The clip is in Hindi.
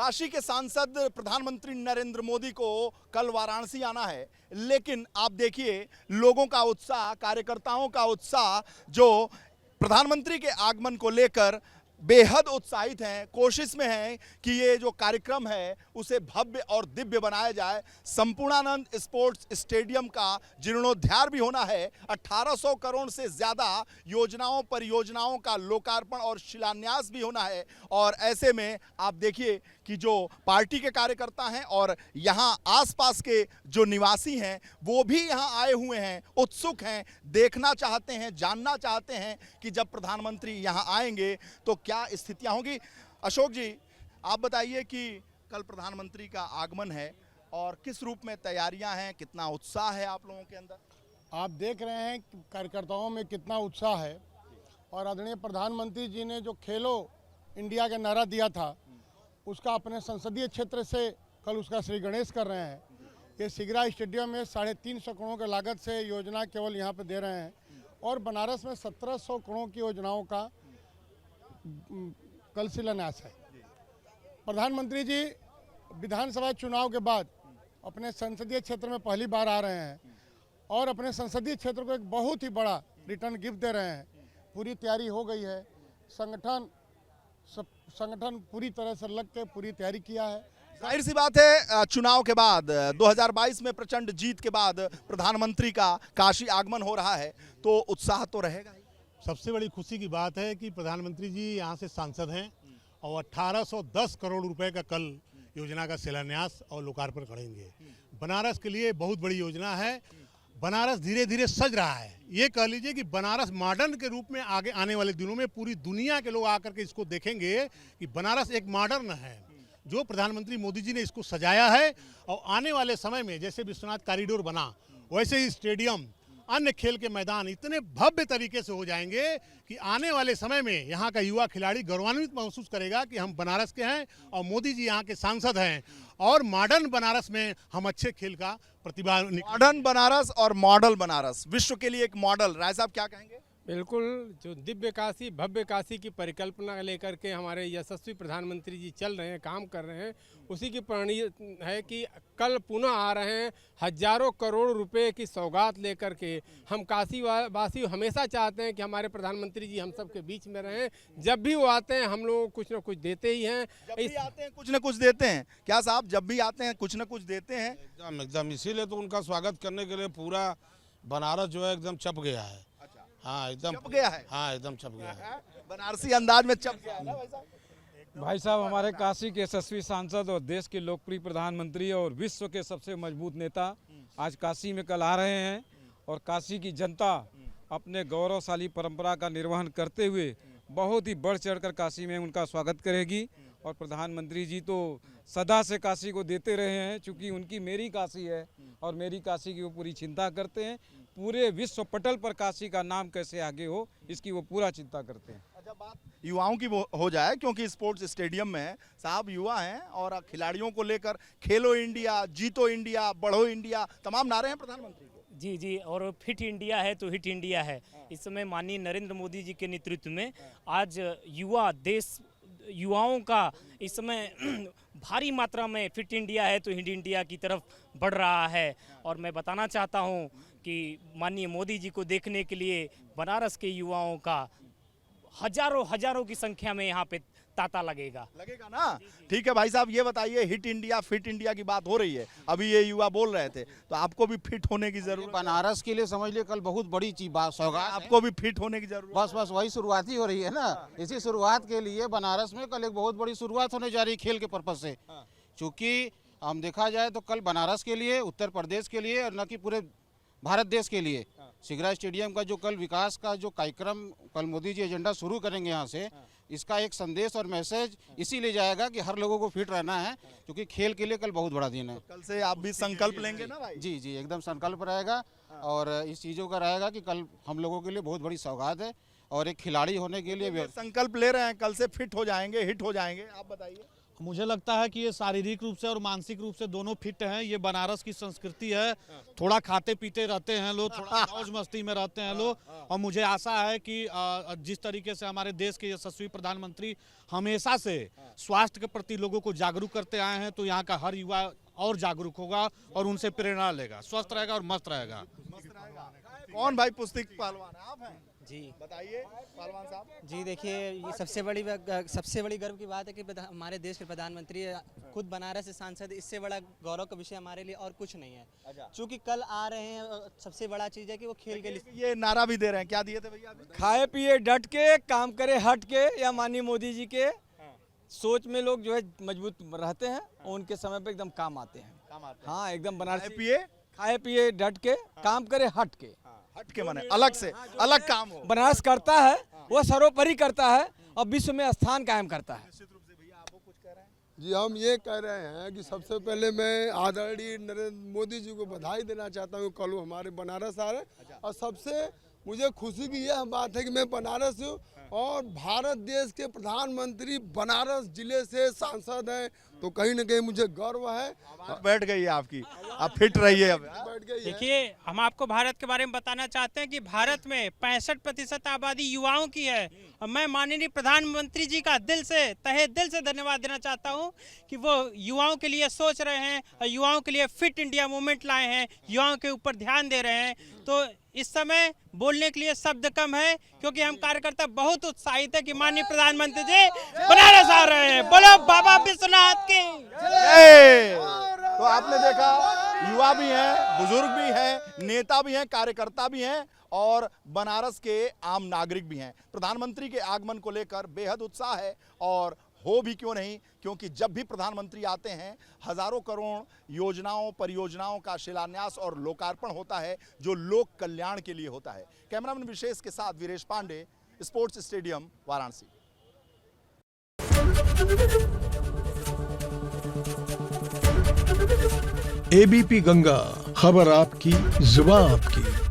काशी के सांसद प्रधानमंत्री नरेंद्र मोदी को कल वाराणसी आना है, लेकिन आप देखिए लोगों का उत्साह, कार्यकर्ताओं का उत्साह जो प्रधानमंत्री के आगमन को लेकर बेहद उत्साहित हैं, कोशिश में हैं कि ये जो कार्यक्रम है उसे भव्य और दिव्य बनाया जाए। संपूर्णानंद स्पोर्ट्स स्टेडियम का जीर्णोद्धार भी होना है। 1800 करोड़ से ज़्यादा योजनाओं परियोजनाओं का लोकार्पण और शिलान्यास भी होना है। और ऐसे में आप देखिए कि जो पार्टी के कार्यकर्ता हैं और यहाँ आसपास के जो निवासी हैं वो भी यहाँ आए हुए हैं, उत्सुक हैं, देखना चाहते हैं, जानना चाहते हैं कि जब प्रधानमंत्री यहाँ आएंगे तो क्या स्थितियां होंगी। अशोक जी, आप बताइए कि कल प्रधानमंत्री का आगमन है और किस रूप में तैयारियां हैं, कितना उत्साह है आप लोगों के अंदर? आप देख रहे हैं कि कार्यकर्ताओं में कितना उत्साह है और आदरणीय प्रधानमंत्री जी ने जो खेलो इंडिया का नारा दिया था उसका अपने संसदीय क्षेत्र से कल उसका श्री गणेश कर रहे हैं। ये सिगरा स्टेडियम में 350 करोड़ की लागत से योजना केवल यहाँ पे दे रहे हैं और बनारस में 1700 करोड़ की योजनाओं का कल शिलान्यास है। प्रधानमंत्री जी विधानसभा चुनाव के बाद अपने संसदीय क्षेत्र में पहली बार आ रहे हैं और अपने संसदीय क्षेत्र को एक बहुत ही बड़ा रिटर्न गिफ्ट दे रहे हैं। पूरी तैयारी हो गई है, संगठन पूरी तरह से लग के पूरी तैयारी किया है। जाहिर सी बात है, चुनाव के बाद 2022 में प्रचंड जीत के बाद प्रधानमंत्री का काशी आगमन हो रहा है तो उत्साह तो रहेगा ही। सबसे बड़ी खुशी की बात है कि प्रधानमंत्री जी यहाँ से सांसद हैं और 1810 करोड़ रुपए का कल योजना का शिलान्यास और लोकार्पण करेंगे। बनारस के लिए बहुत बड़ी योजना है। बनारस धीरे धीरे सज रहा है। ये कह लीजिए कि बनारस मॉडर्न के रूप में आगे आने वाले दिनों में पूरी दुनिया के लोग आकर के इसको देखेंगे कि बनारस एक मॉडर्न है। जो प्रधानमंत्री मोदी जी ने इसको सजाया है और आने वाले समय में जैसे विश्वनाथ कॉरिडोर बना वैसे ही स्टेडियम, अन्य खेल के मैदान इतने भव्य तरीके से हो जाएंगे कि आने वाले समय में यहाँ का युवा खिलाड़ी गौरवान्वित महसूस करेगा कि हम बनारस के हैं और मोदी जी यहाँ के सांसद हैं और मॉडर्न बनारस में हम अच्छे खेल का प्रतिभा। मॉडर्न बनारस और मॉडल बनारस विश्व के लिए एक मॉडल। राय साहब क्या कहेंगे? बिल्कुल, जो दिव्य काशी भव्य काशी की परिकल्पना लेकर के हमारे यशस्वी प्रधानमंत्री जी चल रहे हैं, काम कर रहे हैं, उसी की परिणति है कि कल पुनः आ रहे हैं हजारों करोड़ रुपए की सौगात लेकर के। हम काशी वासी हमेशा चाहते हैं कि हमारे प्रधानमंत्री जी हम सब के बीच में रहें। जब भी वो आते हैं हम लोग कुछ न कुछ देते ही हैं। जब भी आते हैं कुछ न कुछ देते हैं क्या साहब? जब भी आते हैं कुछ न कुछ देते हैं। एकदम इसीलिए तो उनका स्वागत करने के लिए पूरा बनारस जो है एकदम छप गया है। हाँ, एकदम छप गया है। हाँ, एकदम छप गया है। बनारसी अंदाज में छप गया है ना भाई साहब? भाई साहब, हमारे काशी के यशस्वी सांसद और देश के लोकप्रिय प्रधानमंत्री और विश्व के सबसे मजबूत नेता आज काशी में कल आ रहे हैं और काशी की जनता अपने गौरवशाली परंपरा का निर्वहन करते हुए बहुत ही बढ़ चढ़कर काशी में उनका स्वागत करेगी। और प्रधानमंत्री जी तो सदा से काशी को देते रहे हैं, चूँकि उनकी मेरी काशी है और मेरी काशी की वो पूरी चिंता करते हैं। पूरे विश्व पटल पर काशी का नाम कैसे आगे हो इसकी वो पूरा चिंता करते हैं। अच्छा, बात युवाओं की हो जाए, क्योंकि स्पोर्ट्स स्टेडियम में साहब युवा हैं और खिलाड़ियों को लेकर खेलो इंडिया, जीतो इंडिया, बढ़ो इंडिया तमाम नारे हैं प्रधानमंत्री के। जी जी, और फिट इंडिया है तो हिट इंडिया है। इस समय माननीय नरेंद्र मोदी जी के नेतृत्व में आज युवाओं का इस समय भारी मात्रा में फिट इंडिया है तो हिट इंडिया की तरफ बढ़ रहा है। और मैं बताना चाहता हूं कि माननीय मोदी जी को देखने के लिए बनारस के युवाओं का हजारों की संख्या में यहाँ पे तांता लगेगा ना। ठीक है भाई साहब, ये बताइए, हिट इंडिया फिट इंडिया की बात हो रही है, अभी ये युवा बोल रहे थे, तो आपको भी फिट होने की जरूरत? बनारस के लिए समझ लिए कल बहुत बड़ी चीज बात सौगात है। आपको भी फिट होने की जरूरत? बस वही शुरुआत ही हो रही है ना। इसी शुरुआत के लिए बनारस में कल एक बहुत बड़ी शुरुआत होने जा रही है खेल के पर्पज से। चूँकि हम देखा जाए तो कल बनारस के लिए, उत्तर प्रदेश के लिए और न कि पूरे भारत देश के लिए सिगरा स्टेडियम का जो कल विकास का जो कार्यक्रम कल मोदी जी एजेंडा शुरू करेंगे यहाँ से, इसका एक संदेश और मैसेज इसीलिए जाएगा कि हर लोगों को फिट रहना है, क्योंकि खेल के लिए कल बहुत बड़ा दिन है। कल से आप भी संकल्प लेंगे ना भाई? जी जी, एकदम संकल्प रहेगा और इस चीज़ों का रहेगा कि कल हम लोगों के लिए बहुत बड़ी सौगात है और एक खिलाड़ी होने के लिए संकल्प ले रहे हैं कल से फिट हो जाएंगे, हिट हो जाएंगे। आप बताइए। मुझे लगता है कि ये शारीरिक रूप से और मानसिक रूप से दोनों फिट हैं। ये बनारस की संस्कृति है, थोड़ा खाते पीते रहते हैं लोग, थोड़ा मौज मस्ती में रहते हैं लोग। और मुझे आशा है कि जिस तरीके से हमारे देश के यशस्वी प्रधानमंत्री हमेशा से स्वास्थ्य के प्रति लोगों को जागरूक करते आए हैं, तो यहाँ का हर युवा और जागरूक होगा और उनसे प्रेरणा लेगा, स्वस्थ रहेगा और मस्त रहेगा। कौन भाई पुस्तिक पहलवान है? आप हैं जी, बताइए पहलवान साहब। जी देखिए, ये सबसे बड़ी गर्व की बात है कि हमारे देश के प्रधानमंत्री खुद बनारस से सांसद, इससे बड़ा गौरव का विषय हमारे लिए और कुछ नहीं है। चूँकि कल आ रहे हैं, सबसे बड़ा चीज़ है कि वो खेल के लिए ये नारा भी दे रहे हैं, क्या दिए थे भैया? खाए पिए डट के, काम करे हट के, या माननीय मोदी जी के सोच में लोग जो है मजबूत रहते हैं और उनके समय पे एकदम काम आते हैं। हाँ, एकदम बनारसी खाए पिए डट के, काम करे हट के। हट के माने अलग से, अलग काम हो। बनारस करता है वो सर्वोपरि करता है और विश्व में स्थान कायम करता है। जी, हम ये कह रहे हैं कि सबसे पहले मैं आदरणीय नरेंद्र मोदी जी को बधाई देना चाहता हूँ, कल वो हमारे बनारस आ रहे। और सबसे मुझे खुशी की यह बात है कि मैं बनारस से हूँ और भारत देश के प्रधानमंत्री बनारस जिले से सांसद हैं, तो कहीं ना कहीं मुझे गर्व है। बैठ गई है आपकी, आप फिट रहिए। अब बैठ गई है। देखिए, हम आपको भारत के बारे में बताना चाहते हैं कि भारत में 65% आबादी युवाओं की है। और मैं माननीय प्रधानमंत्री जी का दिल से, तहे दिल से धन्यवाद देना चाहता हूं कि वो युवाओं के लिए सोच रहे हैं और युवाओं के लिए फिट इंडिया मूवमेंट लाए हैं, युवाओं के ऊपर ध्यान दे रहे हैं। तो इस समय बोलने के लिए शब्द कम है, क्योंकि हम कार्यकर्ता बहुत उत्साहित है कि माननीय प्रधानमंत्री जी बनारस आ रहे हैं। बोलो बाबा विश्वनाथ की जय। तो आपने देखा, युवा भी हैं, बुजुर्ग भी हैं, नेता भी हैं, कार्यकर्ता भी हैं और बनारस के आम नागरिक भी हैं। प्रधानमंत्री के आगमन को लेकर बेहद उत्साह है और हो भी क्यों नहीं, क्योंकि जब भी प्रधानमंत्री आते हैं हजारों करोड़ योजनाओं परियोजनाओं का शिलान्यास और लोकार्पण होता है, जो लोक कल्याण के लिए होता है। कैमरामैन विशेष के साथ Viresh Pandey, sports stadium, Varanasi. ABP Ganga, खबर आपकी, जुबान आपकी।